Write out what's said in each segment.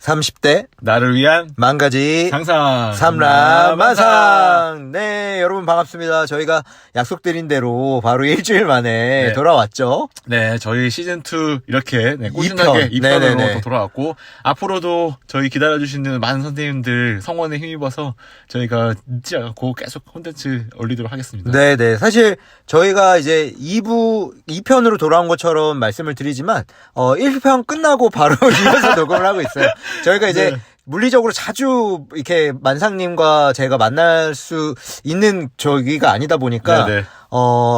30대 나를 위한 만가지 상상 삼라만상. 네, 여러분 반갑습니다. 저희가 약속드린 대로 바로 일주일 만에 네. 돌아왔죠. 네, 저희 시즌2 이렇게 꾸준하게 2편으로 또 돌아왔고, 앞으로도 저희 기다려주시는 많은 선생님들 성원에 힘입어서 저희가 늦지 않고 계속 콘텐츠 올리도록 하겠습니다. 네네. 사실 저희가 이제 2편으로 돌아온 것처럼 말씀을 드리지만 1편 끝나고 바로 이어서 녹음을 하고 있어요. 저희가 이제 네. 물리적으로 자주 이렇게 만상님과 제가 만날 수 있는 저기가 아니다 보니까 네네.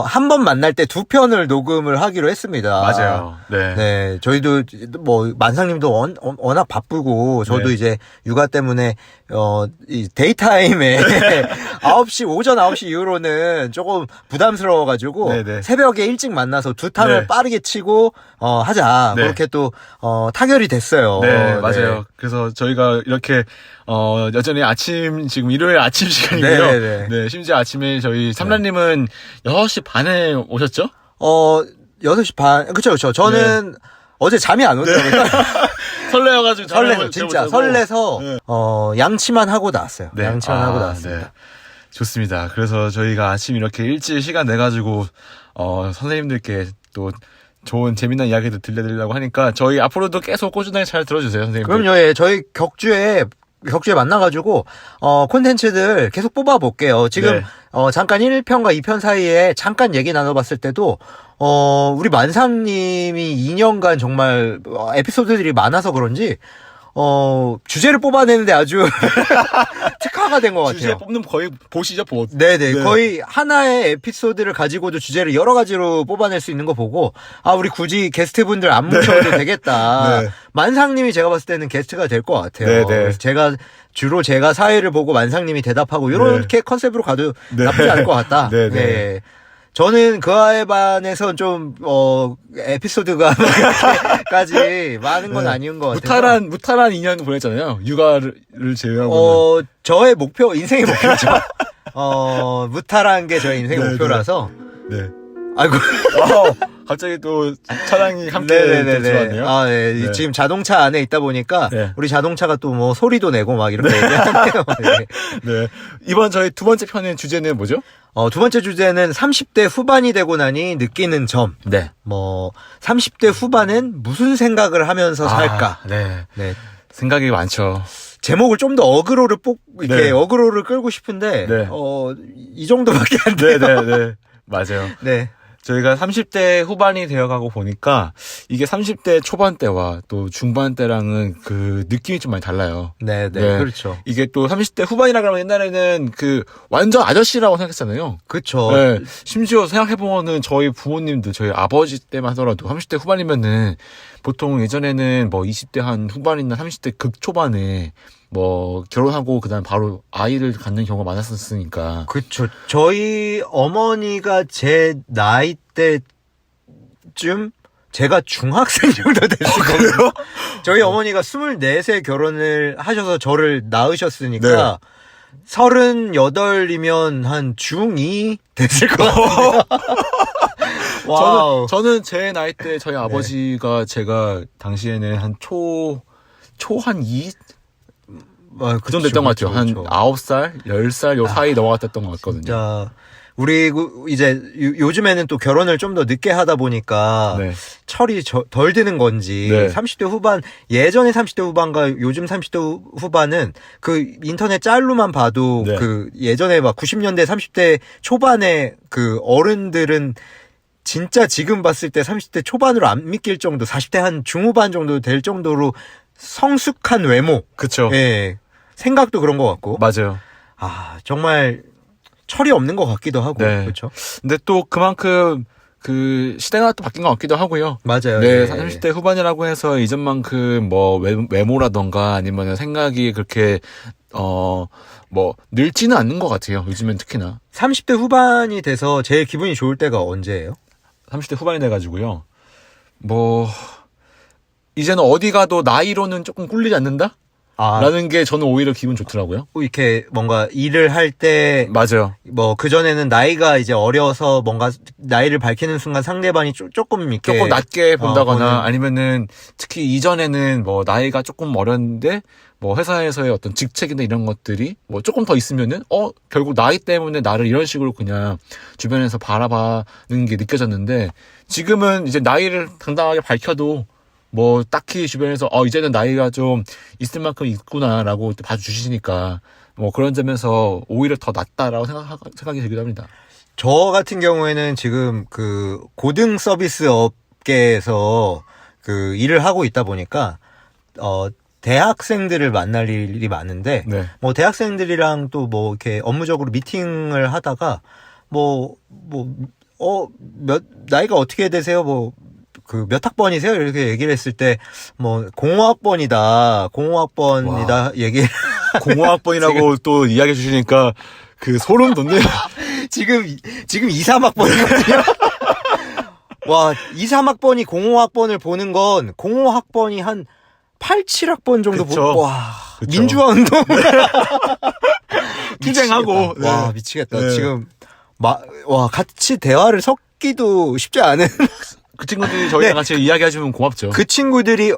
한 번 만날 때 2편을 녹음을 하기로 했습니다. 맞아요. 네. 네, 저희도 뭐 만상님도 워낙 바쁘고 저도 네. 이제 육아 때문에 이 데이타임에 9시 오전 9시 이후로는 조금 부담스러워가지고 네네. 새벽에 일찍 만나서 2탄을 네. 빠르게 치고 하자. 네. 그렇게 또 타결이 됐어요. 네, 맞아요. 그래서 저희가 이렇게 여전히 지금 일요일 아침 시간이고요. 네네네. 네, 심지어 아침에 저희 삼라님은 6시 반에 오셨죠? 6시 반. 그쵸. 저는 어제 잠이 안 오더라고요. 설레어가지고 설레서 진짜 설레서 네. 양치만 하고 나왔어요. 네. 양치만 하고 나왔습니다. 네. 좋습니다. 그래서 저희가 아침 이렇게 일찍 시간 내가지고 선생님들께 또 좋은 재미난 이야기도 들려드리려고 하니까 저희 앞으로도 계속 꾸준하게 잘 들어주세요, 선생님들. 그럼요. 예. 저희 격주에 만나가지고 콘텐츠들 계속 뽑아볼게요. 지금 네. 잠깐 1편과 2편 사이에 잠깐 얘기 나눠봤을 때도 우리 만상님이 2년간 정말 에피소드들이 많아서 그런지 주제를 뽑아내는데 아주 특화가 된 것 같아요. 주제 뽑는 거의 보시죠, 보. 네네. 네. 거의 하나의 에피소드를 가지고도 주제를 여러 가지로 뽑아낼 수 있는 거 보고, 우리 굳이 게스트분들 안 모셔도 되겠다. 네. 만상님이 제가 봤을 때는 게스트가 될 것 같아요. 네네. 그래서 제가 사회를 보고 만상님이 대답하고, 이렇게 컨셉으로 가도 네. 나쁘지 않을 것 같다. 네네. 네. 저는 그와에 반해서 좀, 에피소드가 그렇게까지 많은 건 네. 아닌 것 같아요. 무탈한 2년 보냈잖아요. 육아를 제외하고. 저의 인생의 목표죠. 무탈한 게 저의 인생의 네, 목표라서. 네. 아이고. 갑자기 또 차량이 함께 또 들어왔네요. 네. 네. 지금 자동차 안에 있다 보니까 네. 우리 자동차가 또 뭐 소리도 내고 막 이렇게 얘기하네요. 네. 네. 이번 저희 두 번째 편의 주제는 뭐죠? 두 번째 주제는 30대 후반이 되고 나니 느끼는 점. 네. 30대 후반은 무슨 생각을 하면서 살까? 네. 네. 생각이 많죠. 제목을 좀 더 어그로를 이렇게 네. 어그로를 끌고 싶은데, 네. 이 정도밖에 안 돼요. 네. 맞아요. 네. 저희가 30대 후반이 되어가고 보니까 이게 30대 초반 때와 또 중반 때랑은 그 느낌이 좀 많이 달라요. 네. 네. 그렇죠. 이게 또 30대 후반이라 그러면 옛날에는 그 완전 아저씨라고 생각했잖아요. 그렇죠. 네. 심지어 생각해보면은 저희 부모님들, 저희 아버지 때만 하더라도 30대 후반이면은 보통 예전에는 뭐 20대 한 후반이나 30대 극초반에 뭐 결혼하고 그다음 바로 아이를 갖는 경우가 많았었으니까. 그렇죠. 저희 어머니가 제 나이 때쯤 제가 중학생 정도 됐을 거예요. 저희 어머니가 24세 결혼을 하셔서 저를 낳으셨으니까 38이면 한 중2 됐을 것 같아요. 와우. 저는 제 나이 때 저희 아버지가 제가 당시에는 한 한 2? 그 정도 됐던 것 같아요. 한 9살, 10살 요 사이 넘어갔던 것 같거든요. 진짜 우리 이제 요즘에는 또 결혼을 좀 더 늦게 하다 보니까 네. 철이 덜 드는 건지 네. 30대 후반 예전에 30대 후반과 요즘 30대 후반은 그 인터넷 짤로만 봐도 네. 그 예전에 막 90년대 30대 초반에 그 어른들은 진짜 지금 봤을 때 30대 초반으로 안 믿길 정도 40대 한 중후반 정도 될 정도로 성숙한 외모. 그쵸. 예. 생각도 그런 것 같고. 맞아요. 정말 철이 없는 것 같기도 하고. 네. 그렇죠. 근데 또 그만큼 그 시대가 또 바뀐 것 같기도 하고요. 맞아요. 네, 예. 30대 후반이라고 해서 이전만큼 뭐 외모라던가 아니면 생각이 그렇게 뭐 늙지는 않는 것 같아요. 요즘엔 특히나. 30대 후반이 돼서 제일 기분이 좋을 때가 언제예요? 30대 후반이 돼가지고요. 뭐 이제는 어디 가도 나이로는 조금 꿀리지 않는다? 라는 게 저는 오히려 기분 좋더라고요. 이렇게 뭔가 일을 할 때 맞아요. 뭐 그전에는 나이가 이제 어려서 뭔가 나이를 밝히는 순간 상대방이 조금 이렇게 조금 낮게 본다거나 보는. 아니면은 특히 이전에는 뭐 나이가 조금 어렸는데 뭐 회사에서의 어떤 직책이나 이런 것들이 뭐 조금 더 있으면은 결국 나이 때문에 나를 이런 식으로 그냥 주변에서 바라봐는 게 느껴졌는데 지금은 이제 나이를 당당하게 밝혀도 뭐 딱히 주변에서 이제는 나이가 좀 있을 만큼 있구나라고 봐주시니까 뭐 그런 점에서 오히려 더 낫다라고 생각이 들기도 합니다. 저 같은 경우에는 지금 그 고등 서비스 업계에서 그 일을 하고 있다 보니까 대학생들을 만날 일이 많은데 네. 뭐 대학생들이랑 또 뭐 이렇게 업무적으로 미팅을 하다가 나이가 어떻게 되세요? 뭐 그 몇 학번이세요? 이렇게 얘기를 했을 때 뭐 공호학번이다 얘기. 공호학번이라고 또 이야기해 주시니까 그 소름 돋네요. 지금 2, 3학번이거든요. 와, 2, 3학번이 공호학번을 보는 건 공호학번이 한 8, 7학번 정도 그쵸. 와, 그쵸. 민주화 운동. 투쟁하고. 미치겠다. 와, 미치겠다. 네. 지금 같이 대화를 섞기도 쉽지 않은 그 친구들이 저희랑 네. 같이 이야기해주면 고맙죠. 그 친구들이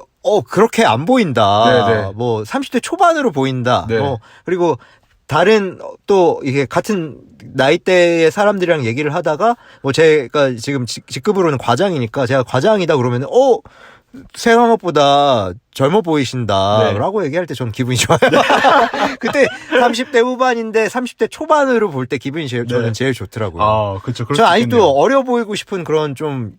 그렇게 안 보인다. 네네. 뭐 30대 초반으로 보인다. 네. 그리고 다른 또 이게 같은 나이대의 사람들이랑 얘기를 하다가 뭐 제가 지금 직급으로는 과장이니까 제가 과장이다 그러면은 생각보다 젊어 보이신다 네. 라고 얘기할 때 저는 기분이 좋아요. 그때 30대 후반인데 30대 초반으로 볼 때 기분이 저는 제일 좋더라고요. 그렇죠. 저 아직도 어려 보이고 싶은 그런 좀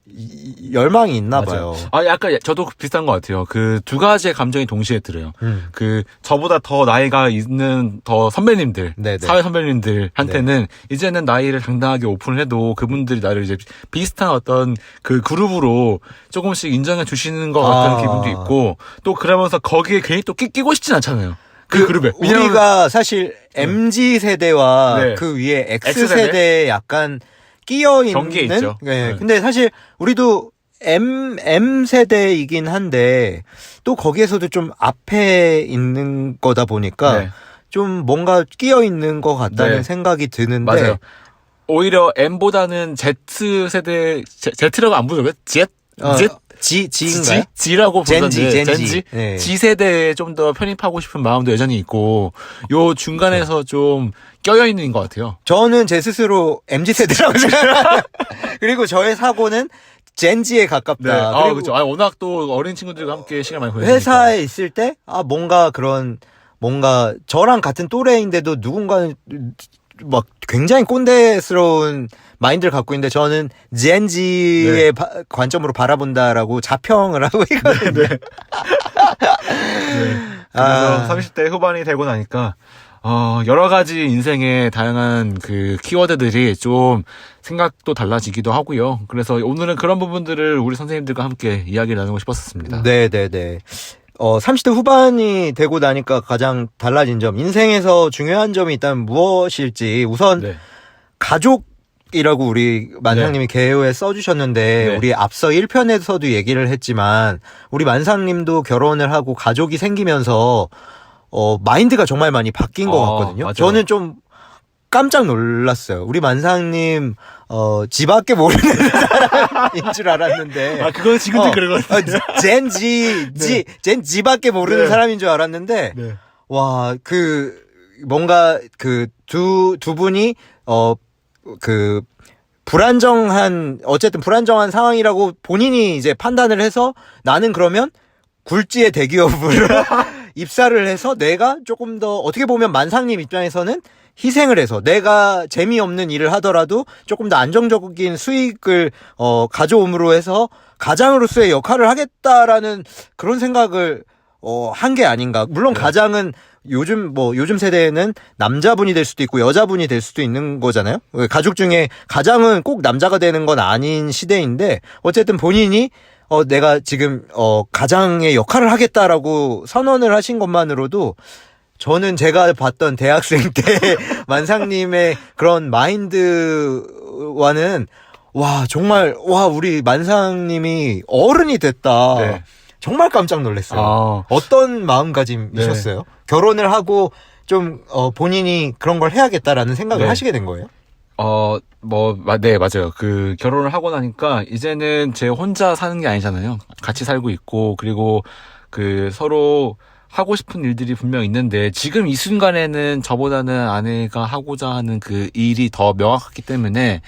열망이 있나 봐요. 약간 저도 비슷한 것 같아요. 그 두 가지의 감정이 동시에 들어요. 그 저보다 더 나이가 있는 더 선배님들, 네네. 사회 선배님들한테는 이제는 나이를 당당하게 오픈을 해도 그분들이 나를 이제 비슷한 어떤 그 그룹으로 조금씩 인정해 주시는 것 같다는 기분도 있고 또 그러면서 거기에 괜히 또 끼고 싶진 않잖아요. 그 그룹에. 우리가 사실 MZ 세대와 네. 그 위에 X세대? X세대에 약간 끼어 있는 경계에 있죠. 네. 네. 근데 사실 우리도 M 세대이긴 한데 또 거기에서도 좀 앞에 있는 거다 보니까 네. 좀 뭔가 끼어 있는 것 같다는 네. 생각이 드는데 맞아요. 오히려 M보다는 Z세대, Z라고 안 부르고요? G인가요? G라고 부르던데 젠지. 네. G세대에 좀 더 편입하고 싶은 마음도 여전히 있고 요 중간에서 좀 껴여 있는 것 같아요. 저는 제 스스로 MZ 세대라고 생각해요. 그리고 저의 사고는 젠지에 가깝다. 그리고 그렇죠. 워낙 또 어린 친구들과 함께 시간 많이 보내니까. 회사에 있을 때 뭔가 저랑 같은 또래인데도 누군가는 막 굉장히 꼰대스러운 마인드를 갖고 있는데 저는 젠지의 관점으로 바라본다라고 자평을 하고 있거든요. 네. 그래서 30대 후반이 되고 나니까 여러 가지 인생의 다양한 그 키워드들이 좀 생각도 달라지기도 하고요. 그래서 오늘은 그런 부분들을 우리 선생님들과 함께 이야기를 나누고 싶었습니다. 네네네. 30대 후반이 되고 나니까 가장 달라진 점, 인생에서 중요한 점이 있다면 무엇일지 우선 네. 가족이라고 우리 만상님이 개요에 써주셨는데 네. 우리 앞서 1편에서도 얘기를 했지만 우리 만상님도 결혼을 하고 가족이 생기면서 마인드가 정말 많이 바뀐 것 같거든요. 맞아요. 저는 좀 깜짝 놀랐어요. 우리 만상님 지 밖에 모르는 사람인 줄 알았는데 그건 지금도 그런 것 같아요. 젠지 밖에 모르는 네. 사람인 줄 알았는데 네. 와, 뭔가 두 분이 어쨌든 불안정한 상황이라고 본인이 이제 판단을 해서 나는 그러면 굴지의 대기업으로 입사를 해서 내가 조금 더 어떻게 보면 만상님 입장에서는 희생을 해서 내가 재미없는 일을 하더라도 조금 더 안정적인 수익을 가져옴으로 해서 가장으로서의 역할을 하겠다라는 그런 생각을 한 게 아닌가. 물론 네. 가장은 요즘 세대에는 남자분이 될 수도 있고 여자분이 될 수도 있는 거잖아요. 가족 중에 가장은 꼭 남자가 되는 건 아닌 시대인데 어쨌든 본인이 내가 지금 가장의 역할을 하겠다라고 선언을 하신 것만으로도 저는 제가 봤던 대학생 때 만상님의 그런 마인드와는 정말 우리 만상님이 어른이 됐다. 네. 정말 깜짝 놀랐어요. 아. 어떤 마음가짐이셨어요? 네. 결혼을 하고 좀 본인이 그런 걸 해야겠다라는 생각을 네. 하시게 된 거예요? 네, 맞아요. 그, 결혼을 하고 나니까, 이제는 제 혼자 사는 게 아니잖아요. 같이 살고 있고, 그리고 그, 서로 하고 싶은 일들이 분명 있는데, 지금 이 순간에는 저보다는 아내가 하고자 하는 그 일이 더 명확하기 때문에,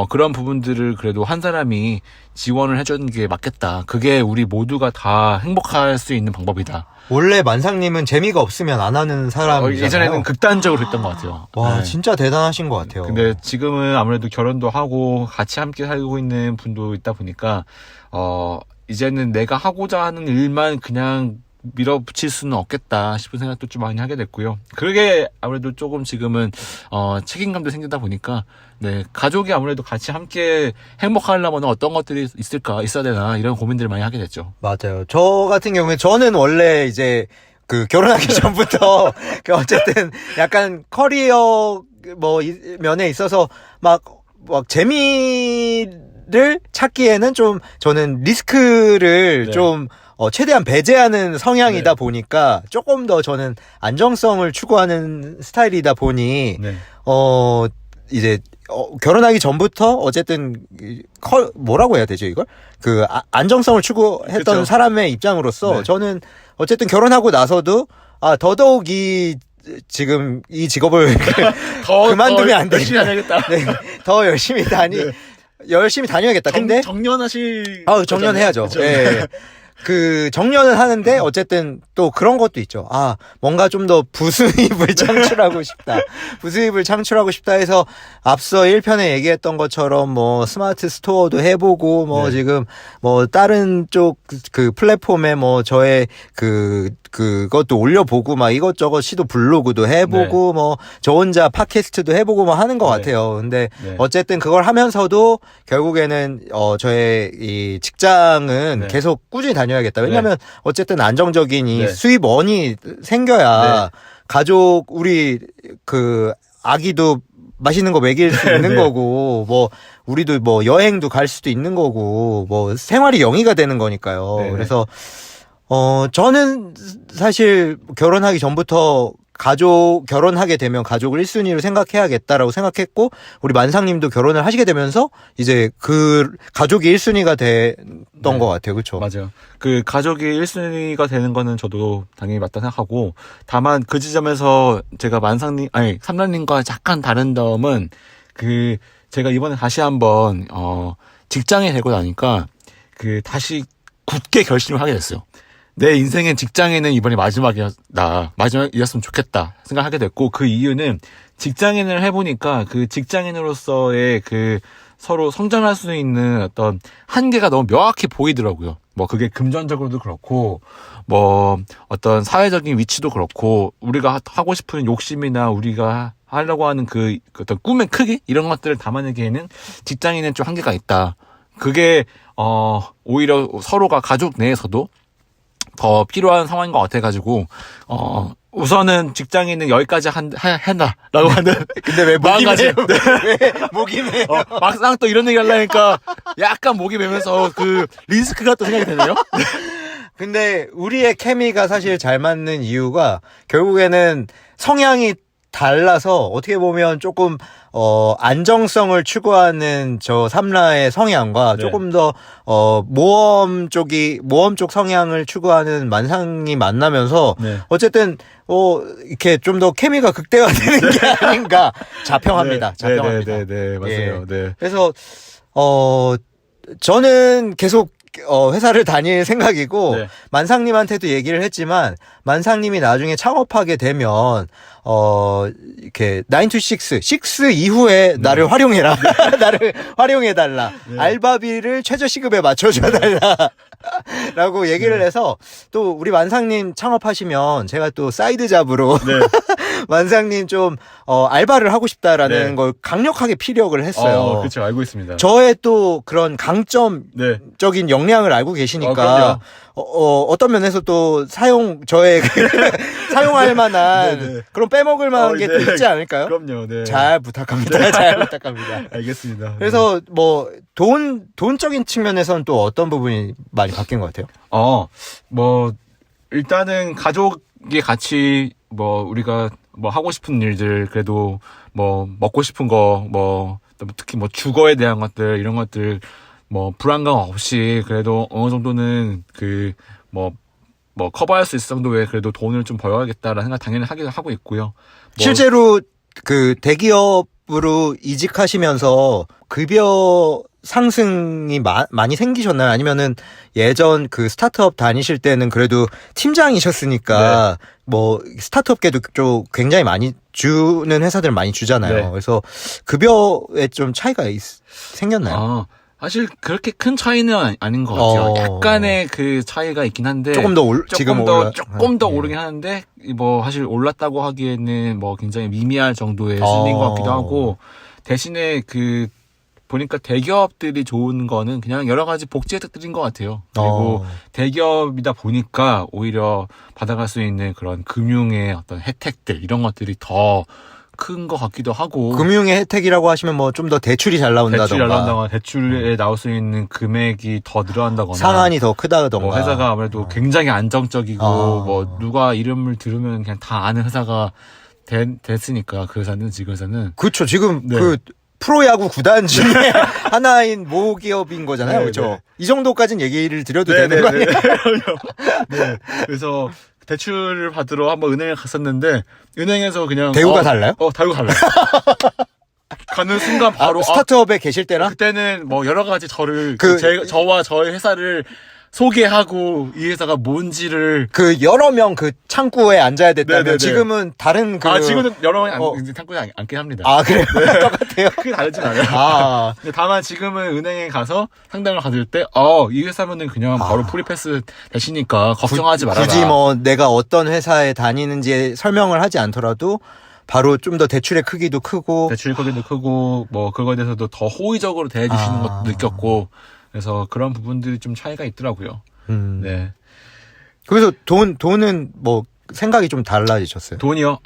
그런 부분들을 그래도 한 사람이 지원을 해주는 게 맞겠다. 그게 우리 모두가 다 행복할 수 있는 방법이다. 원래 만상님은 재미가 없으면 안 하는 사람이잖아요. 예전에는 극단적으로 했던 것 같아요. 와, 네. 진짜 대단하신 것 같아요. 근데 지금은 아무래도 결혼도 하고 같이 함께 살고 있는 분도 있다 보니까 이제는 내가 하고자 하는 일만 그냥 밀어붙일 수는 없겠다 싶은 생각도 좀 많이 하게 됐고요. 그게 아무래도 조금 지금은 책임감도 생기다 보니까 네, 가족이 아무래도 같이 함께 행복하려면 어떤 것들이 있어야 되나 이런 고민들을 많이 하게 됐죠. 맞아요. 저 같은 경우에 저는 원래 이제 그 결혼하기 전부터 그 어쨌든 약간 커리어 면에 있어서 막 재미를 찾기에는 좀 저는 리스크를 네. 좀 최대한 배제하는 성향이다 네. 보니까 조금 더 저는 안정성을 추구하는 스타일이다 보니 네. 이제 결혼하기 전부터 어쨌든 뭐라고 해야 되죠 이걸 그 안정성을 추구했던 그쵸. 사람의 입장으로서 네. 저는 어쨌든 결혼하고 나서도 더더욱 지금 이 직업을 그만두면 안 열심히 되겠다. 다녀야겠다. 네, 더 열심히 열심히 다녀야겠다. 근데 정년하실 정년해야죠. 그쵸? 예. 그 정년은 하는데 어쨌든 또 그런 것도 있죠. 뭔가 좀 더 부수입을 창출하고 싶다. 부수입을 창출하고 싶다 해서 앞서 1편에 얘기했던 것처럼 뭐 스마트 스토어도 해보고 뭐 네. 지금 뭐 다른 쪽 그 플랫폼에 뭐 저의 그것도 올려보고 막 이것저것 시도 블로그도 해보고 뭐 저 혼자 팟캐스트도 해보고 뭐 하는 것 네. 같아요. 근데 네. 어쨌든 그걸 하면서도 결국에는 저의 이 직장은 네. 계속 꾸준히 다녀야겠다. 왜냐면 어쨌든 안정적인 이 네. 수입원이 생겨야 가족 우리 그 아기도 맛있는 거 먹일 수 있는 네. 거고 뭐 우리도 뭐 여행도 갈 수도 있는 거고 뭐 생활이 영위가 되는 거니까요. 네. 그래서 저는 사실 결혼하기 전부터 결혼하게 되면 가족을 1순위로 생각해야겠다라고 생각했고, 우리 만상님도 결혼을 하시게 되면서 이제 그 가족이 1순위가 됐던 것 같아요. 그쵸? 맞아요. 그 가족이 1순위가 되는 거는 저도 당연히 맞다 생각하고, 다만 그 지점에서 제가 삼란님과 약간 다른 점은 제가 이번에 다시 한번 직장에 되고 나니까 다시 굳게 결심을 하게 됐어요. 내 인생의 직장에는 이번이 마지막이었으면 좋겠다 생각하게 됐고, 그 이유는 직장인을 해보니까 그 직장인으로서의 서로 성장할 수 있는 어떤 한계가 너무 명확히 보이더라고요. 뭐 그게 금전적으로도 그렇고, 뭐 어떤 사회적인 위치도 그렇고, 우리가 하고 싶은 욕심이나 우리가 하려고 하는 그 어떤 꿈의 크기? 이런 것들을 담아내기에는 직장인은 좀 한계가 있다. 그게 오히려 서로가 가족 내에서도 더 필요한 상황인 것 같아가지고, 우선은 직장인은 여기까지 한다라고 하는. 근데 왜 목이 마음가짐. 메요? 왜 목이 메요? 막상 또 이런 얘기 하려니까 약간 목이 메면서 리스크가 또 생각이 되네요. 근데 우리의 케미가 사실 잘 맞는 이유가 결국에는 성향이 달라서 어떻게 보면 조금 안정성을 추구하는 저 삼라의 성향과 네. 조금 더 모험 쪽 성향을 추구하는 만상이 만나면서 네. 어쨌든 이렇게 좀 더 케미가 극대화되는 게 아닌가 자평합니다. 자평합니다. 네, 맞아요. 예. 네. 그래서 저는 계속 회사를 다닐 생각이고, 네. 만상님한테도 얘기를 했지만, 만상님이 나중에 창업하게 되면, 이렇게, 9 to 6 이후에 나를 활용해라. 나를 활용해달라. 알바비를 최저시급에 맞춰줘달라. 라고 얘기를 해서, 또 우리 만상님 창업하시면, 제가 또 사이드 잡으로, 만상님 좀 알바를 하고 싶다라는 네. 걸 강력하게 피력을 했어요. 그렇죠. 알고 있습니다. 저의 또 그런 강점적인 네. 역량을 알고 계시니까 그럼요. 어떤 면에서 또 저의 사용할 만한 네, 네. 그런 빼먹을 만한 게 또 네. 있지 않을까요? 그럼요. 네. 잘 부탁합니다. 잘 부탁합니다. 알겠습니다. 그래서 뭐 돈적인 측면에서는 또 어떤 부분이 많이 바뀐 것 같아요? 뭐 일단은 가족이 같이 뭐 우리가 뭐 하고 싶은 일들 그래도 뭐 먹고 싶은 거 뭐 특히 뭐 주거에 대한 것들 이런 것들 뭐 불안감 없이 그래도 어느 정도는 그 뭐 커버할 수 있을 정도의 그래도 돈을 좀 벌어야겠다라는 생각 당연히 하고 있고요. 뭐 실제로 그 대기업으로 이직하시면서 급여 상승이 많이 생기셨나요? 아니면은 예전 그 스타트업 다니실 때는 그래도 팀장이셨으니까 뭐 스타트업계도 좀 굉장히 많이 주는 회사들 많이 주잖아요. 네. 그래서 급여에 좀 차이가 생겼나요? 사실 그렇게 큰 차이는 아닌 것 같아요. 어. 약간의 그 차이가 있긴 한데 조금 더 조금 더 오르긴 하는데 뭐 사실 올랐다고 하기에는 뭐 굉장히 미미할 정도의 수준인 것 같기도 하고 대신에 그 보니까 대기업들이 좋은 거는 그냥 여러 가지 복지 혜택들인 것 같아요. 그리고 대기업이다 보니까 오히려 받아갈 수 있는 그런 금융의 어떤 혜택들 이런 것들이 더 큰 것 같기도 하고. 금융의 혜택이라고 하시면 뭐 좀 더 대출이 잘 나온다던가 대출에 나올 수 있는 금액이 더 늘어난다거나 상한이 더 크다던가 뭐 회사가 아무래도 굉장히 안정적이고 뭐 누가 이름을 들으면 그냥 다 아는 회사가 됐으니까 그 회사는 지금 회사는 그렇죠. 지금 네. 그 프로야구 구단 중에 하나인 모기업인 거잖아요. 네, 그렇죠. 네. 이 정도까지는 얘기를 드려도 되는 거 아니에요? 네. 그래서 대출을 받으러 한번 은행에 갔었는데 은행에서 그냥 대우가 달라요? 대우가 달라요. 가는 순간 바로 스타트업에 계실 때랑 그때는 뭐 여러 가지 저를 그- 저와 저의 회사를 소개하고 이 회사가 뭔지를 그 여러 명 그 창구에 앉아야 됐다면 네네네. 지금은 다른 그 지금은 여러 명이 창구에 앉긴 합니다. 그래요? 똑같아요. 크게 다르진 않아요. 근데 다만 지금은 은행에 가서 상담을 받을 때, 이 회사면은 그냥 바로 프리패스 되시니까 걱정하지 말아라. 굳이 뭐 내가 어떤 회사에 다니는지 설명을 하지 않더라도 바로 좀 더 대출의 크기도 크고 대출 크기도 크고, 뭐, 그거에 대해서도 더 호의적으로 대해주시는 것도 느꼈고, 그래서 그런 부분들이 좀 차이가 있더라고요. 네. 그래서 돈은 뭐 생각이 좀 달라지셨어요. 돈이요?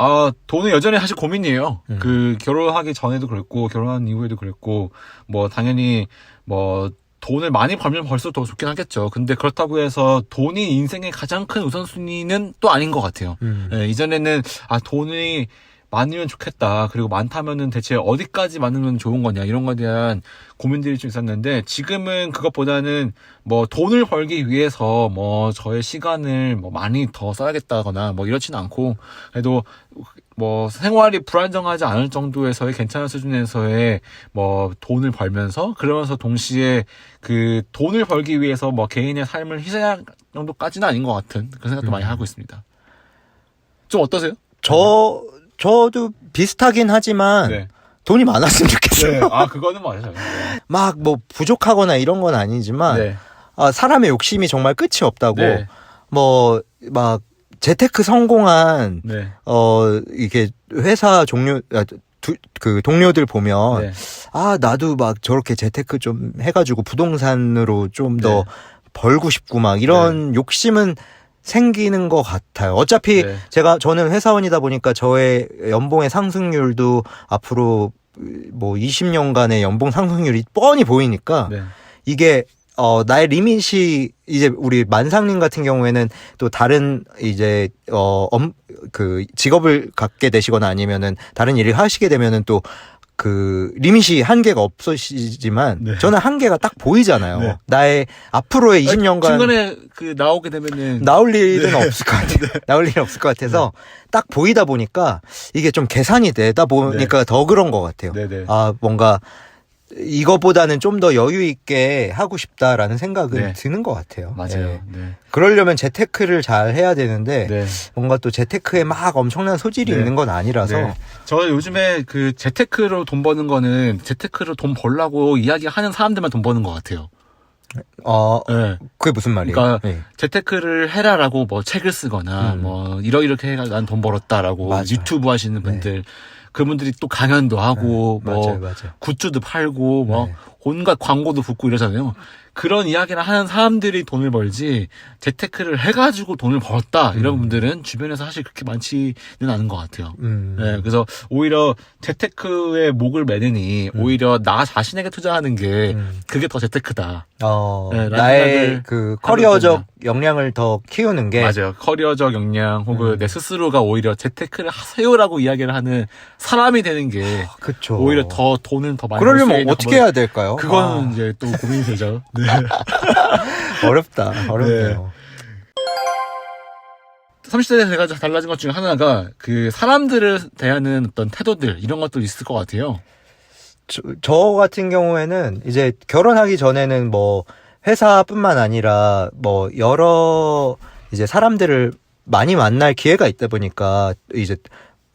돈은 여전히 사실 고민이에요. 그, 결혼하기 전에도 그랬고, 결혼한 이후에도 그랬고, 뭐, 당연히, 뭐, 돈을 많이 벌면 벌써 더 좋긴 하겠죠. 근데 그렇다고 해서 돈이 인생의 가장 큰 우선순위는 또 아닌 것 같아요. 네, 이전에는, 돈이 많으면 좋겠다. 그리고 많다면은 대체 어디까지 많으면 좋은 거냐. 이런 거에 대한 고민들이 좀 있었는데, 지금은 그것보다는 뭐 돈을 벌기 위해서 뭐 저의 시간을 뭐 많이 더 써야겠다거나 뭐 이렇지는 않고, 그래도 뭐 생활이 불안정하지 않을 정도에서의 괜찮은 수준에서의 뭐 돈을 벌면서, 그러면서 동시에 그 돈을 벌기 위해서 뭐 개인의 삶을 희생할 정도까지는 아닌 것 같은 그런 생각도 많이 하고 있습니다. 좀 어떠세요? 저도 비슷하긴 하지만 네. 돈이 많았으면 좋겠어요. 그거는 맞아요. 막 뭐 부족하거나 이런 건 아니지만 네. 사람의 욕심이 정말 끝이 없다고. 네. 뭐 막 재테크 성공한 네. 이게 회사 그 동료들 보면 네. 나도 막 저렇게 재테크 좀 해가지고 부동산으로 좀 더 네. 벌고 싶고 막 이런 욕심은 생기는 것 같아요. 어차피 네. 저는 회사원이다 보니까 저의 연봉의 상승률도 앞으로 뭐 20년간의 연봉 상승률이 뻔히 보이니까 네. 이게 나의 리밋이 이제 우리 만상님 같은 경우에는 또 다른 이제 그 직업을 갖게 되시거나 아니면은 다른 일을 하시게 되면은 또 그 리밋이 한계가 없으시지만 네. 저는 한계가 딱 보이잖아요. 네. 나의 앞으로의 20년간 중간에 그 나오게 되면은 나올 일은 없을 것 같아요. 나올 일은 없을 것 같아서 딱 보이다 보니까 이게 좀 계산이 되다 보니까 더 그런 것 같아요. 네네. 뭔가 이거보다는 좀 더 여유 있게 하고 싶다라는 생각은 드는 것 같아요. 맞아요. 예. 네. 그러려면 재테크를 잘 해야 되는데 네. 뭔가 또 재테크에 막 엄청난 소질이 네. 있는 건 아니라서 네. 저 요즘에 그 재테크로 돈 버는 거는 재테크로 돈 벌라고 이야기하는 사람들만 돈 버는 것 같아요. 네. 그게 무슨 말이에요? 그러니까 네. 재테크를 해라라고 뭐 책을 쓰거나 뭐 이렇게 해가 난 돈 벌었다라고 맞아요. 유튜브 하시는 분들 그분들이 또 강연도 하고 뭐 맞아요. 굿즈도 팔고 뭐 네. 온갖 광고도 붙고 이러잖아요. 그런 이야기를 하는 사람들이 돈을 벌지 재테크를 해가지고 돈을 벌었다 이런 분들은 주변에서 사실 그렇게 많지는 않은 것 같아요. 네, 그래서 오히려 재테크에 목을 매느니 오히려 나 자신에게 투자하는 게 그게 더 재테크다. 네, 나의 그 커리어적 역량을 더 키우는 게 맞아요. 커리어적 역량 혹은 내 스스로가 오히려 재테크를 하세요라고 이야기를 하는 사람이 되는 게 그쵸. 오히려 더 돈을 더 많이 벌 수 그러려면 있는 어떻게 해야 될까요? 그거는 이제 또 고민이 되죠. 네. 어렵네요. 30대 제가 달라진 것 중에 하나가 그 사람들을 대하는 어떤 태도들 이런 것들 있을 것 같아요. 저 같은 경우에는 이제 결혼하기 전에는 뭐 회사뿐만 아니라 뭐 여러 이제 사람들을 많이 만날 기회가 있다 보니까 이제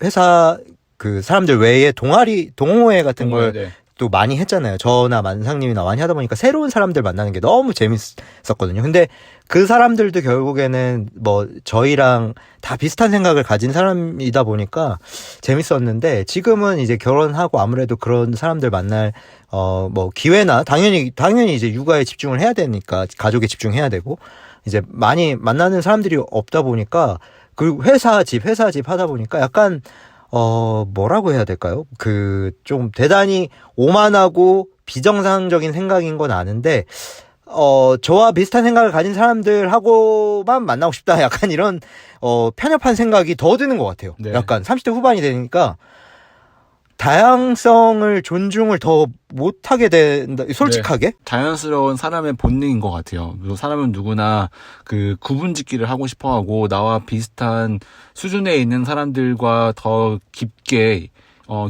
회사 그 사람들 외에 동호회 같은 걸 네. 또 많이 했잖아요. 저나 만상님이나 많이 하다 보니까 새로운 사람들 만나는 게 너무 재밌었거든요. 근데 그 사람들도 결국에는 뭐 저희랑 다 비슷한 생각을 가진 사람이다 보니까 재밌었는데 지금은 이제 결혼하고 아무래도 그런 사람들 만날 뭐 기회나 당연히 이제 육아에 집중을 해야 되니까 가족에 집중해야 되고 이제 많이 만나는 사람들이 없다 보니까 그리고 회사 집 하다 보니까 약간 뭐라고 해야 될까요? 그 좀 대단히 오만하고 비정상적인 생각인 건 아는데 저와 비슷한 생각을 가진 사람들하고만 만나고 싶다. 약간 이런 편협한 생각이 더 드는 것 같아요. 네. 약간 30대 후반이 되니까 다양성을 존중을 더 못하게 된다. 솔직하게. 자연스러운 사람의 본능인 것 같아요. 그리고 사람은 누구나 그 구분짓기를 하고 싶어하고 나와 비슷한 수준에 있는 사람들과 더 깊게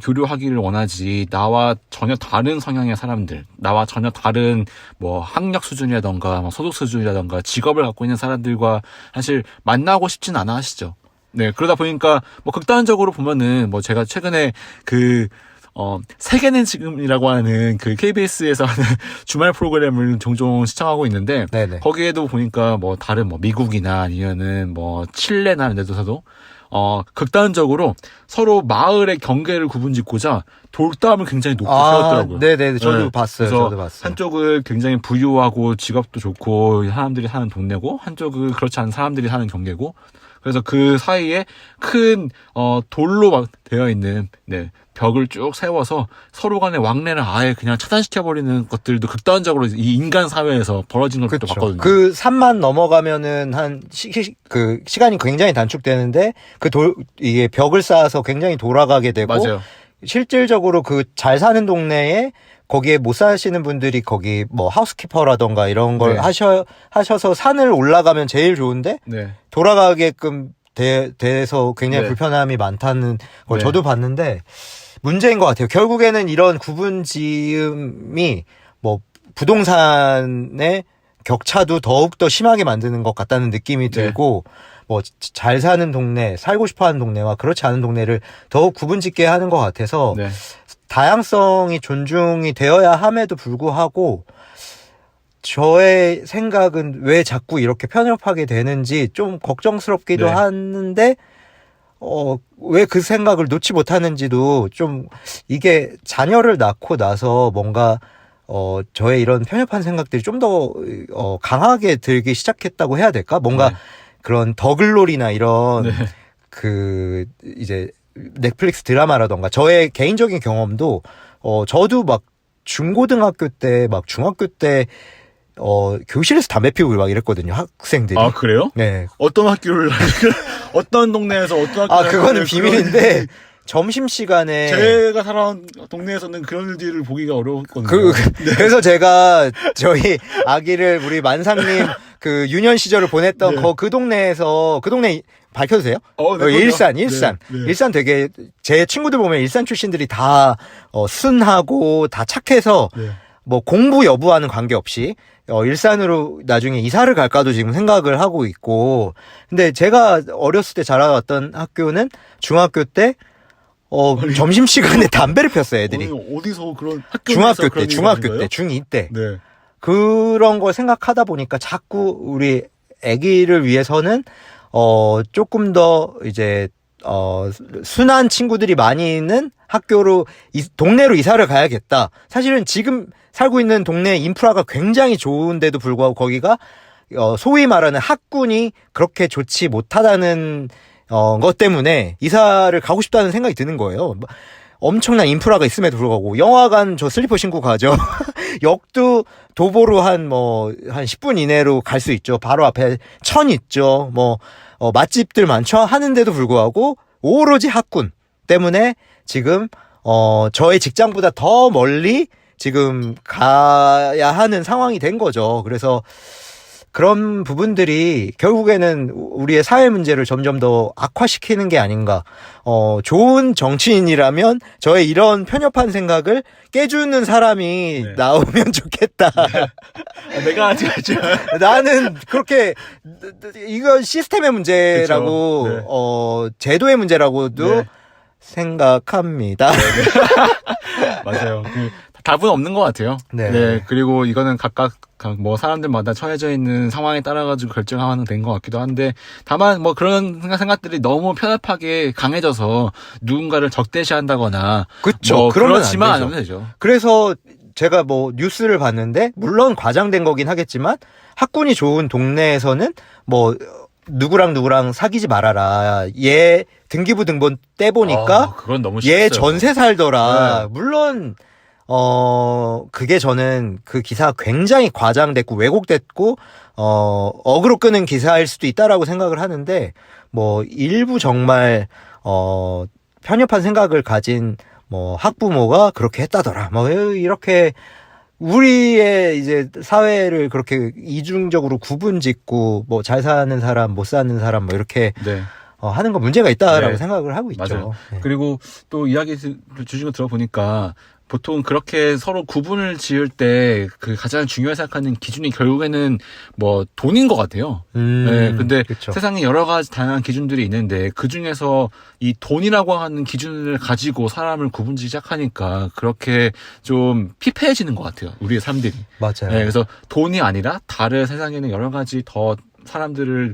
교류하기를 원하지 나와 전혀 다른 성향의 사람들, 나와 전혀 다른 뭐 학력 수준이라던가 뭐 소득 수준이라던가 직업을 갖고 있는 사람들과 사실 만나고 싶진 않아 하시죠. 네, 그러다 보니까 뭐 극단적으로 보면은 뭐 제가 최근에 세계는 지금이라고 하는 그 KBS에서 하는 주말 프로그램을 종종 시청하고 있는데 네네. 거기에도 보니까 뭐 다른 뭐 미국이나 아니면은 뭐 칠레나 이런 데서도 극단적으로 서로 마을의 경계를 구분짓고자 돌담을 굉장히 높게 세웠더라고요. 네네. 저도 네. 봤어요. 그래서 저도 봤어요. 한쪽은 굉장히 부유하고 직업도 좋고 사람들이 사는 동네고 한쪽은 그렇지 않은 사람들이 사는 경계고 그래서 그 사이에 큰 돌로 막 되어 있는 벽을 쭉 세워서 서로 간의 왕래를 아예 그냥 차단시켜버리는 것들도 극단적으로 이 인간 사회에서 벌어진 것도 그쵸. 봤거든요. 그 산만 넘어가면은 그 시간이 굉장히 단축되는데 이게 벽을 쌓아서 굉장히 돌아가게 되고 맞아요. 실질적으로 그 잘 사는 동네에 거기에 못 사시는 분들이 거기 뭐 하우스키퍼라던가 이런 걸 네. 하셔서 산을 올라가면 제일 좋은데 네. 돌아가게끔 돼서 굉장히 네. 불편함이 많다는 걸 네. 저도 봤는데 문제인 것 같아요. 결국에는 이런 구분지음이 뭐 부동산의 격차도 더욱더 심하게 만드는 것 같다는 느낌이 들고 뭐 잘 사는 동네, 살고 싶어하는 동네와 그렇지 않은 동네를 더욱 구분짓게 하는 것 같아서 네. 다양성이 존중이 되어야 함에도 불구하고 저의 생각은 왜 자꾸 이렇게 편협하게 되는지 좀 걱정스럽기도 네. 하는데 왜 그 생각을 놓지 못하는지도 좀 이게 자녀를 낳고 나서 뭔가 저의 이런 편협한 생각들이 좀 더 강하게 들기 시작했다고 해야 될까? 뭔가 네. 그런 더글로리나 이런 네. 그 이제 넷플릭스 드라마라던가 저의 개인적인 경험도 저도 막 중고등학교 때 막 중학교 때 교실에서 담배 피우고 막 이랬거든요. 학생들이. 아, 그래요? 네. 어떤 학교를 어떤 동네에서 어떤 학교 그거는 비밀인데 점심시간에 제가 살아온 동네에서는 그런 일들을 보기가 어려웠거든요. 그래서 제가 저희 아기를 우리 만상님 그 유년 시절을 보냈던 네. 그 동네에서 그 동네 밝혀도 돼요? 네, 일산. 네, 네. 일산 되게 제 친구들 보면 일산 출신들이 다 순하고 다 착해서 네. 뭐 공부 여부와는 관계없이 일산으로 나중에 이사를 갈까도 지금 생각을 하고 있고 근데 제가 어렸을 때 자라왔던 학교는 중학교 때 점심시간에 담배를 폈어요 애들이. 어디서 그런 학교 중학교 때 중2 때 네. 그런 걸 생각하다 보니까 자꾸 우리 아기를 위해서는 조금 더 이제 순한 친구들이 많이 있는 학교로 동네로 이사를 가야겠다. 사실은 지금 살고 있는 동네 인프라가 굉장히 좋은데도 불구하고 거기가 소위 말하는 학군이 그렇게 좋지 못하다는 것 때문에 이사를 가고 싶다는 생각이 드는 거예요. 엄청난 인프라가 있음에도 불구하고 영화관 저 슬리퍼 신고 가죠. 역도 도보로 한 10분 이내로 갈 수 있죠. 바로 앞에 천 있죠. 맛집들 많죠. 하는데도 불구하고 오로지 학군 때문에 지금 저의 직장보다 더 멀리 지금 가야 하는 상황이 된 거죠. 그래서 그런 부분들이 결국에는 우리의 사회 문제를 점점 더 악화시키는 게 아닌가. 좋은 정치인이라면 저의 이런 편협한 생각을 깨주는 사람이 네. 나오면 좋겠다. 내가 아직 알지. 나는 그렇게 이건 시스템의 문제라고 그쵸. 네. 제도의 문제라고도 네. 생각합니다. 맞아요. 답은 없는 것 같아요. 네. 그리고 이거는 각각 사람들마다 처해져 있는 상황에 따라 가지고 결정하는 된 것 같기도 한데, 다만 그런 생각들이 너무 편협하게 강해져서 누군가를 적대시한다거나, 그쵸. 그러면 그렇지만 안 되죠. 않으면 되죠. 그래서 제가 뉴스를 봤는데 물론 과장된 거긴 하겠지만 학군이 좋은 동네에서는 누구랑 사귀지 말아라. 얘 등기부 등본 떼보니까 그건 너무 얘 심했어요. 전세 살더라. 네. 물론 그게 저는 그 기사가 굉장히 과장됐고 왜곡됐고 어그로 끄는 기사일 수도 있다라고 생각을 하는데 일부 정말 편협한 생각을 가진 학부모가 그렇게 했다더라. 이렇게 우리의 이제 사회를 그렇게 이중적으로 구분짓고 잘 사는 사람, 못 사는 사람 이렇게 네. 하는 거 문제가 있다라고 네. 생각을 하고 있죠. 맞아요. 네. 그리고 또 이야기 주신 거 들어보니까 보통 그렇게 서로 구분을 지을 때 그 가장 중요하게 생각하는 기준이 결국에는 돈인 것 같아요. 네, 근데 그쵸. 세상에 여러 가지 다양한 기준들이 있는데 그 중에서 이 돈이라고 하는 기준을 가지고 사람을 구분짓기 시작하니까 그렇게 좀 피폐해지는 것 같아요. 우리의 삶들이. 맞아요. 네, 그래서 돈이 아니라 다른 세상에는 여러 가지 더 사람들을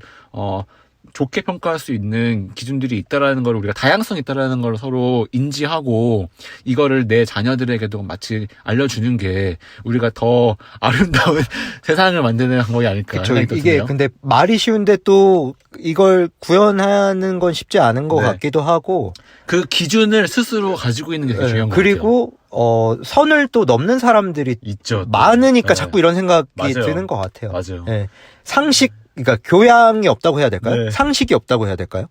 좋게 평가할 수 있는 기준들이 있다라는 걸 우리가 다양성이 있다라는 걸 서로 인지하고 이거를 내 자녀들에게도 마치 알려주는 게 우리가 더 아름다운 세상을 만드는 방법이 아닐까. 그쵸. 생각이 이게 드네요. 근데 말이 쉬운데 또 이걸 구현하는 건 쉽지 않은 것 네. 같기도 하고. 그 기준을 스스로 가지고 있는 게 되게 중요한 것 같아요. 그리고 선을 또 넘는 사람들이 있죠. 많으니까 네. 자꾸 이런 생각이 맞아요. 드는 것 같아요. 맞아요. 네. 그러니까 교양이 없다고 해야 될까요? 네. 상식이 없다고 해야 될까요?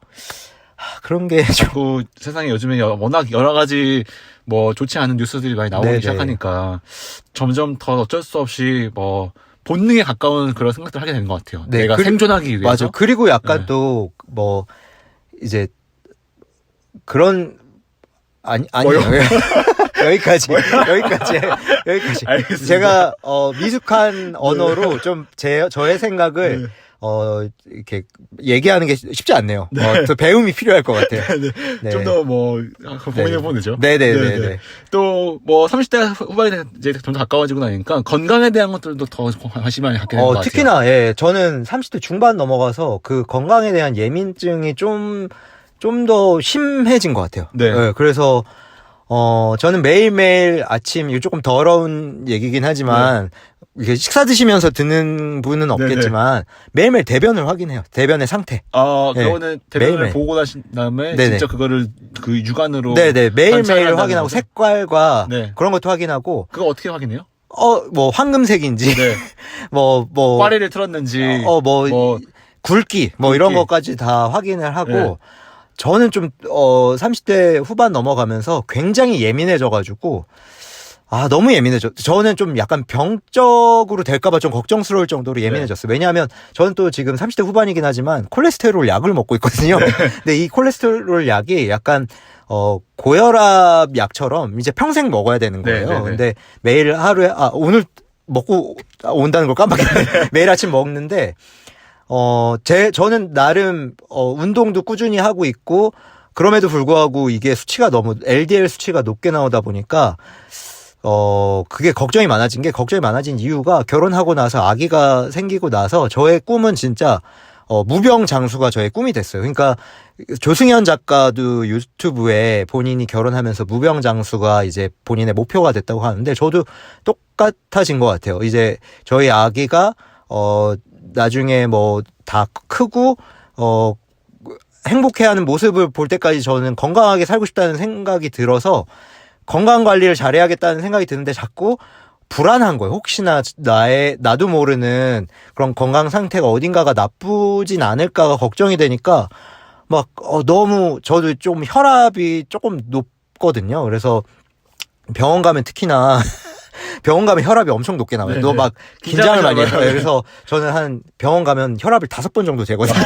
그런 게 좀. 그 세상에 요즘에 워낙 여러 가지 좋지 않은 뉴스들이 많이 나오기 네네. 시작하니까 점점 더 어쩔 수 없이 본능에 가까운 그런 생각들을 하게 되는 것 같아요. 네, 내가 생존하기 위해서. 맞아. 그리고 약간 네. 또 이제 그런 아니요. 여기까지. 알겠습니다. 제가 미숙한 언어로 좀 저의 생각을 이렇게 얘기하는 게 쉽지 않네요. 더 배움이 필요할 것 같아요. 네. 좀 더 고민해보면 되죠. 네네네. 또 30대 후반이 이제 좀 더 가까워지고 나니까 건강에 대한 것들도 더 관심을 많이 갖게 되는 것 같아요. 특히나 저는 30대 중반 넘어가서 그 건강에 대한 예민증이 좀 더 심해진 것 같아요. 네. 그래서 저는 매일매일 아침, 이거 조금 더러운 얘기긴 하지만, 이게 식사 드시면서 듣는 분은 없겠지만, 매일매일 대변을 확인해요. 대변의 상태. 그거는 대변을 매일매일. 보고 나신 다음에 네네. 진짜 그거를 그 육안으로. 네네. 매일매일 관찰한다는 확인하고 거죠? 색깔과 네. 그런 것도 확인하고, 그거 어떻게 확인해요? 황금색인지, 네. 꽈리를 틀었는지. 굵기, 이런 것까지 다 확인을 하고, 네. 저는 좀, 30대 후반 넘어가면서 굉장히 예민해져가지고, 너무 예민해져. 저는 좀 약간 병적으로 될까봐 좀 걱정스러울 정도로 예민해졌어요. 왜냐하면 저는 또 지금 30대 후반이긴 하지만 콜레스테롤 약을 먹고 있거든요. 근데 이 콜레스테롤 약이 약간, 고혈압 약처럼 이제 평생 먹어야 되는 거예요. 네네네. 근데 매일 하루에, 오늘 먹고 온다는 걸 깜빡했네. 매일 아침 먹는데, 저는 나름, 운동도 꾸준히 하고 있고, 그럼에도 불구하고 이게 수치가 LDL 수치가 높게 나오다 보니까, 그게 걱정이 많아진 이유가 결혼하고 나서 아기가 생기고 나서 저의 꿈은 진짜 무병장수가 저의 꿈이 됐어요. 그러니까 조승현 작가도 유튜브에 본인이 결혼하면서 무병장수가 이제 본인의 목표가 됐다고 하는데 저도 똑같아진 것 같아요. 이제 저희 아기가 나중에 뭐 다 크고 행복해하는 모습을 볼 때까지 저는 건강하게 살고 싶다는 생각이 들어서 건강 관리를 잘해야겠다는 생각이 드는데 자꾸 불안한 거예요. 혹시나 나도 모르는 그런 건강 상태가 어딘가가 나쁘진 않을까가 걱정이 되니까 막 너무 저도 좀 혈압이 조금 높거든요. 그래서 병원 가면 특히나 병원 가면 혈압이 엄청 높게 나와요. 너 막 긴장을 많이 해요. 그래서 저는 병원 가면 혈압을 5번 정도 재거든요.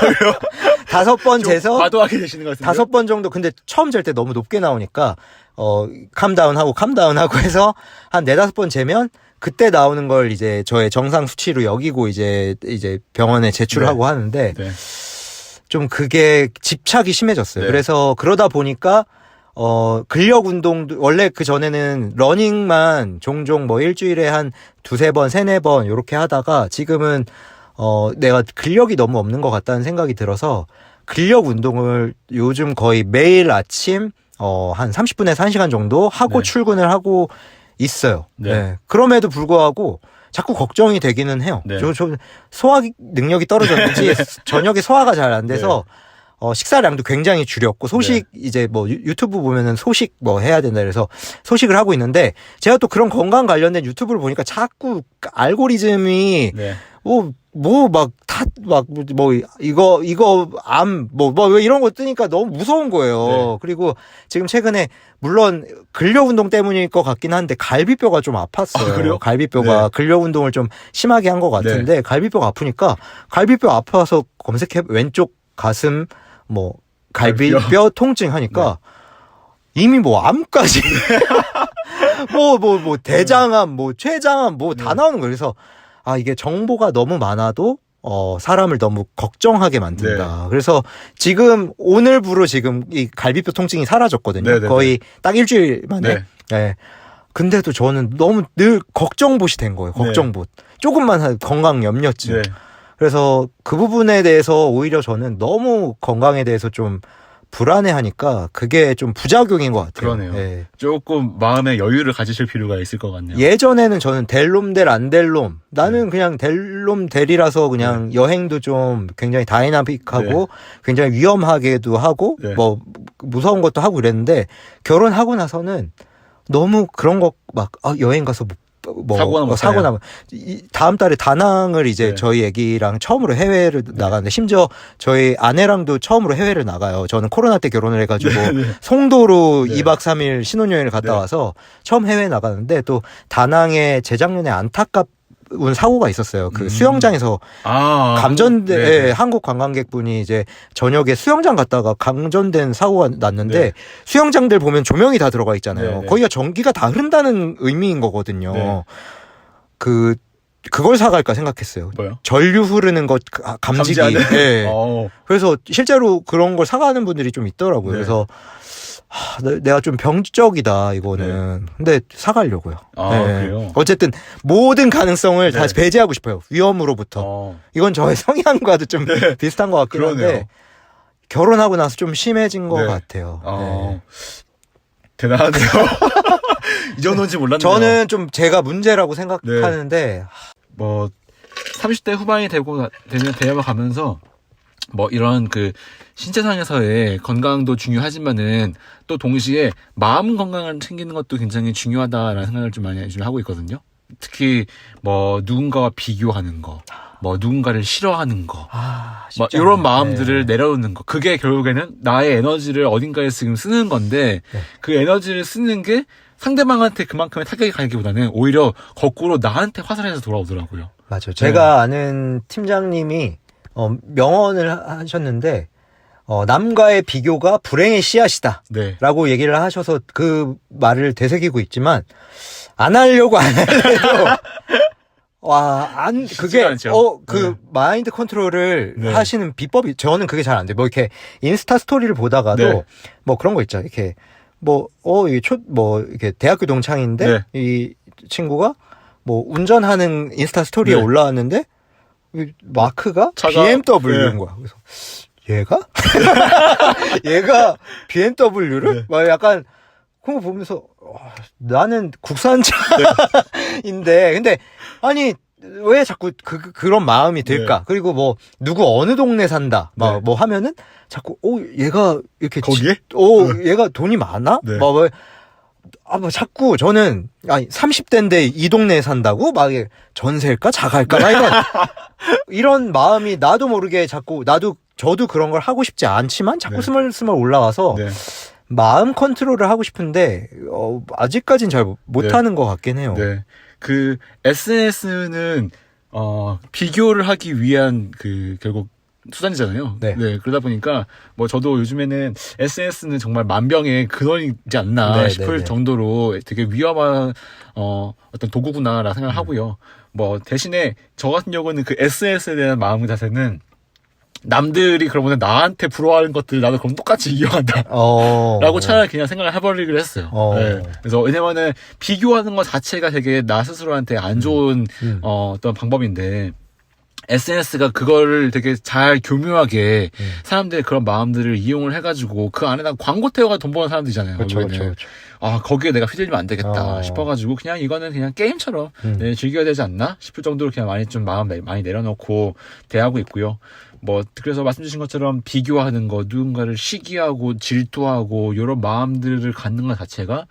5번 재서 과도하게 되시는 것 같은데요? 5번 정도. 근데 처음 잴 때 너무 높게 나오니까 캄다운하고 해서 한 4-5번 재면 그때 나오는 걸 이제 저의 정상 수치로 여기고 이제 병원에 제출하고 하는데 좀 그게 집착이 심해졌어요. 그래서 그러다 보니까 근력 운동도 원래 그 전에는 러닝만 종종 뭐 일주일에 한 2-3번, 3-4번 요렇게 하다가 지금은 내가 근력이 너무 없는 것 같다는 생각이 들어서 근력 운동을 요즘 거의 매일 아침 한 30분에서 1시간 정도 하고 출근을 하고 있어요. 그럼에도 불구하고 자꾸 걱정이 되기는 해요. 저 소화 능력이 떨어졌는지 저녁에 소화가 잘 안 돼서 식사량도 굉장히 줄였고 소식 이제 뭐 유튜브 보면은 소식 뭐 해야 된다 그래서 소식을 하고 있는데 제가 또 그런 건강 관련된 유튜브를 보니까 자꾸 알고리즘이 이거 암 왜 이런 거 뜨니까 너무 무서운 거예요. 그리고 지금 최근에 물론 근력 운동 때문일 것 같긴 한데 갈비뼈가 좀 아팠어요. 그래요? 갈비뼈가 근력 운동을 좀 심하게 한 것 같은데 갈비뼈가 아프니까 갈비뼈 아파서 검색해 왼쪽 가슴 뭐 갈비뼈 통증 하니까 이미 뭐 암까지 뭐 대장암 뭐 췌장암 뭐 다 나오는 거예요. 그래서 이게 정보가 너무 많아도 사람을 너무 걱정하게 만든다. 그래서 지금 오늘부로 지금 이 갈비뼈 통증이 사라졌거든요. 거의 딱 일주일 만에. 근데도 저는 너무 늘 걱정봇이 된 거예요. 걱정봇. 조금만 건강 염려증. 그래서 그 부분에 대해서 오히려 저는 너무 건강에 대해서 좀 불안해하니까 그게 좀 부작용인 것 같아요. 그러네요. 조금 마음의 여유를 가지실 필요가 있을 것 같네요. 예전에는 저는 델롬 델 안 델롬 나는 그냥 델롬 델이라서 그냥 여행도 좀 굉장히 다이나믹하고 굉장히 위험하게도 하고 뭐 무서운 것도 하고 그랬는데 결혼하고 나서는 너무 그런 거 막 여행 가서 사고 나면 다음 달에 다낭을 이제 저희 애기랑 처음으로 해외를 나가는데 심지어 저희 아내랑도 처음으로 해외를 나가요. 저는 코로나 때 결혼을 해가지고 송도로 2박 3일 신혼여행을 갔다 와서 처음 해외 나가는데 또 다낭에 재작년에 안타깝은 사고가 있었어요. 그 수영장에서 한국 관광객분이 이제 저녁에 수영장 갔다가 감전된 사고가 났는데 수영장들 보면 조명이 다 들어가 있잖아요. 거기가 전기가 다 흐른다는 의미인 거거든요. 그걸 사갈까 생각했어요. 뭐요? 전류 흐르는 것 감지기. 그래서 실제로 그런 걸 사가는 분들이 좀 있더라고요. 그래서 내가 좀 병적이다 이거는. 근데 사가려고요. 그래요? 어쨌든 모든 가능성을 다 배제하고 싶어요. 위험으로부터. 이건 저의 성향과도 좀 비슷한 것 같긴 한데 결혼하고 나서 좀 심해진 것 같아요. 대단하네요. 이 정도인지 몰랐네요. 저는 좀 제가 문제라고 생각하는데 뭐 30대 후반이 되면 가면서 뭐 이런 그 신체상에서의 건강도 중요하지만은 또 동시에 마음 건강을 챙기는 것도 굉장히 중요하다라는 생각을 좀 많이 하고 있거든요. 특히 뭐 누군가와 비교하는 거, 뭐 누군가를 싫어하는 거, 뭐 이런 마음들을 내려놓는 거. 그게 결국에는 나의 에너지를 어딘가에 지금 쓰는 건데 그 에너지를 쓰는 게 상대방한테 그만큼의 타격이 가기보다는 오히려 거꾸로 나한테 화살해서 돌아오더라고요. 맞아요. 제가 아는 팀장님이 명언을 하셨는데 남과의 비교가 불행의 씨앗이다 라고 얘기를 하셔서 그 말을 되새기고 있지만 안 하려고 그게 마인드 컨트롤을 하시는 비법이 저는 그게 잘 안 돼요. 뭐 이렇게 인스타 스토리를 보다가도 뭐 그런 거 있죠. 이렇게 이게 대학교 동창인데, 네. 이 친구가 뭐 운전하는 인스타 스토리에 네. 올라왔는데, 이 마크가 차가- BMW인 네. 거야. 그래서, 얘가? 얘가 BMW를? 네. 막 약간, 그거 보면서, 나는 국산차인데, 근데, 아니, 왜 자꾸 그런 마음이 들까? 네. 그리고 뭐, 누구 어느 동네 산다. 막, 네. 뭐 하면은, 자꾸, 얘가 이렇게. 거기에? 얘가 돈이 많아? 네. 뭐, 자꾸 저는, 30대인데 이 동네에 산다고? 막, 전세일까? 자갈까? 막 이런 마음이 나도 모르게 자꾸, 저도 그런 걸 하고 싶지 않지만 자꾸 네. 스멀스멀 올라와서, 네. 마음 컨트롤을 하고 싶은데, 아직까진 잘 못하는 것 같긴 해요. 네. 그 SNS는 비교를 하기 위한 결국 수단이잖아요. 네. 그러다 보니까 뭐 저도 요즘에는 SNS는 정말 만병의 근원이지 않나 네, 싶을 네, 네. 정도로 되게 위험한 어떤 도구구나라 생각을 하고요. 뭐 대신에 저 같은 경우는 그 SNS에 대한 마음 자세는 남들이 그러면 나한테 부러워하는 것들 나도 그럼 똑같이 이용한다. 라고 차라리 그냥 생각을 해버리기로 했어요. 네. 그래서 왜냐면은 비교하는 것 자체가 되게 나 스스로한테 안 좋은 어떤 방법인데 SNS가 그거를 되게 잘 교묘하게 사람들의 그런 마음들을 이용을 해가지고 그 안에다 광고 태워가 돈 버는 사람들이잖아요. 그렇죠, 결국에는. 그렇죠. 거기에 내가 휘둘리면 안 되겠다 싶어가지고 그냥 이거는 그냥 게임처럼 네, 즐겨야 되지 않나 싶을 정도로 그냥 마음 많이 내려놓고 대하고 있고요. 뭐 그래서 말씀 주신 것처럼 비교하는 거, 누군가를 시기하고 질투하고 이런 마음들을 갖는 것 자체가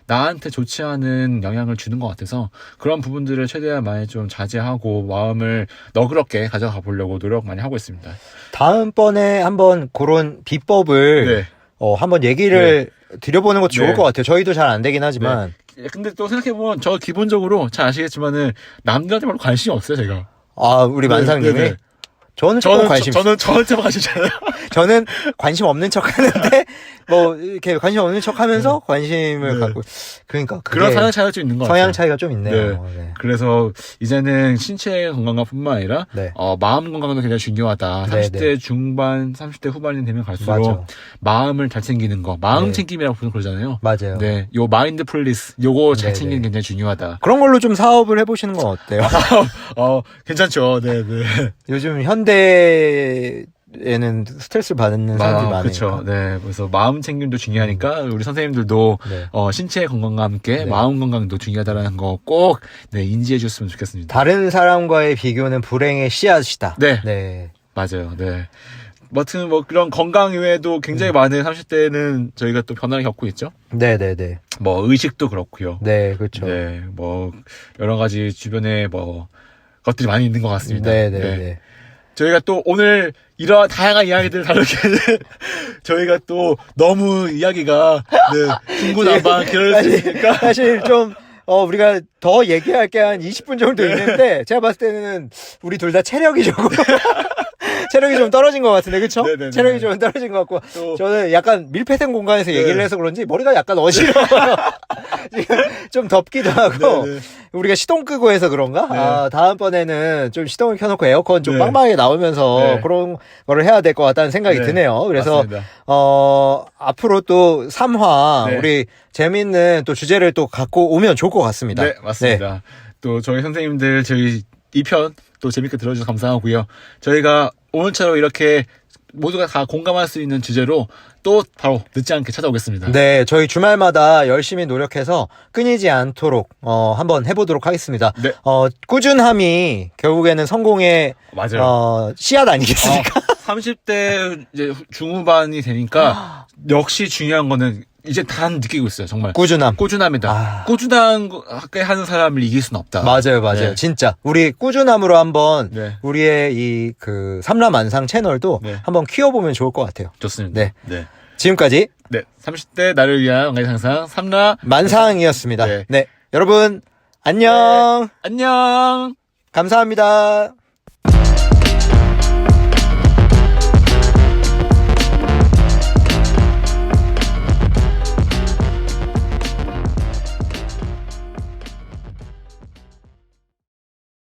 나한테 좋지 않은 영향을 주는 것 같아서 그런 부분들을 최대한 많이 좀 자제하고 마음을 너그럽게 가져가 보려고 노력 많이 하고 있습니다. 다음번에 한번 그런 비법을 네. 한번 얘기를 드려보는 것도 좋을 네. 것 같아요. 저희도 잘 안 되긴 하지만. 근데 또 생각해보면 저 기본적으로 잘 아시겠지만은 남들한테 별로 관심이 없어요, 제가. 우리 만상님이. 네. 저는 조금 관심 저는 저한테만 관심잖아요. 저는 관심 없는 척 하는데, 이렇게 관심 없는 척 하면서 관심을 네. 갖고, 그러니까. 그런 성향 차이가 좀 있는 것 같아요. 성향 차이가 좀 있네요. 네. 그래서 이제는 신체 건강뿐만 아니라 네. 마음 건강도 굉장히 중요하다. 네, 30대 네. 중반, 30대 후반이 되면 갈수록 맞아. 마음을 잘 챙기는 거, 마음 네. 챙김이라고 그러잖아요. 맞아요. 네, 요 마인드 플리스, 요거 잘 네, 챙기는 게 네. 굉장히 중요하다. 그런 걸로 좀 사업을 해보시는 건 어때요? 괜찮죠. 네. 요즘 현대에는 스트레스를 받는 사람들이 많으니까. 그렇죠. 네, 그래서 마음 챙김도 중요하니까 우리 선생님들도 네. 신체 건강과 함께 네. 마음 건강도 중요하다라는 거 꼭 인지해 주셨으면 좋겠습니다. 다른 사람과의 비교는 불행의 씨앗이다. 네. 네. 맞아요. 네. 아무튼 그런 건강 외에도 굉장히 많은 30대는 저희가 또 변화를 겪고 있죠. 네네네. 의식도 그렇고요. 네, 그렇죠. 네, 여러 가지 주변에 것들이 많이 있는 것 같습니다. 네네네. 네. 저희가 또 오늘 이러한 다양한 이야기들을 다루기에는 저희가 또 너무 이야기가 중구난방 길어질 수 있으니까 사실 좀, 우리가 더 얘기할 게 한 20분 정도 있는데, 제가 봤을 때는 우리 둘 다 체력이 조금, 체력이 좀 떨어진 것 같은데, 그쵸? 네네네. 체력이 좀 떨어진 것 같고, 또- 저는 약간 밀폐된 공간에서 네. 얘기를 해서 그런지 머리가 약간 어지러워요. 지금 좀 덥기도 하고, 네네. 우리가 시동 끄고 해서 그런가? 네. 다음번에는 좀 시동을 켜놓고 에어컨 좀 네. 빵빵하게 나오면서 네. 그런 거를 해야 될 것 같다는 생각이 네. 드네요. 그래서, 맞습니다. 앞으로 또 3화, 네. 우리 재밌는 또 주제를 또 갖고 오면 좋을 것 같습니다. 네, 맞습니다. 또 저희 선생님들 저희 2편 또 재밌게 들어주셔서 감사하고요. 저희가 오늘처럼 이렇게 모두가 다 공감할 수 있는 주제로 또 바로 늦지 않게 찾아오겠습니다. 네, 저희 주말마다 열심히 노력해서 끊이지 않도록 한번 해보도록 하겠습니다. 네. 꾸준함이 결국에는 성공의 맞아요. 씨앗 아니겠습니까? 30대 이제 중후반이 되니까 역시 중요한 거는 이제 다 느끼고 있어요. 정말 꾸준함. 꾸준함이다. 꾸준하게 하는 사람을 이길 수는 없다. 맞아요. 네. 진짜. 우리 꾸준함으로 한번 네. 우리의 삼라만상 채널도 네. 한번 키워보면 좋을 것 같아요. 좋습니다. 네. 네. 지금까지 30대 나를 위한 왕가의 상상 삼라 만상이었습니다. 네. 네. 여러분, 안녕. 안녕. 감사합니다.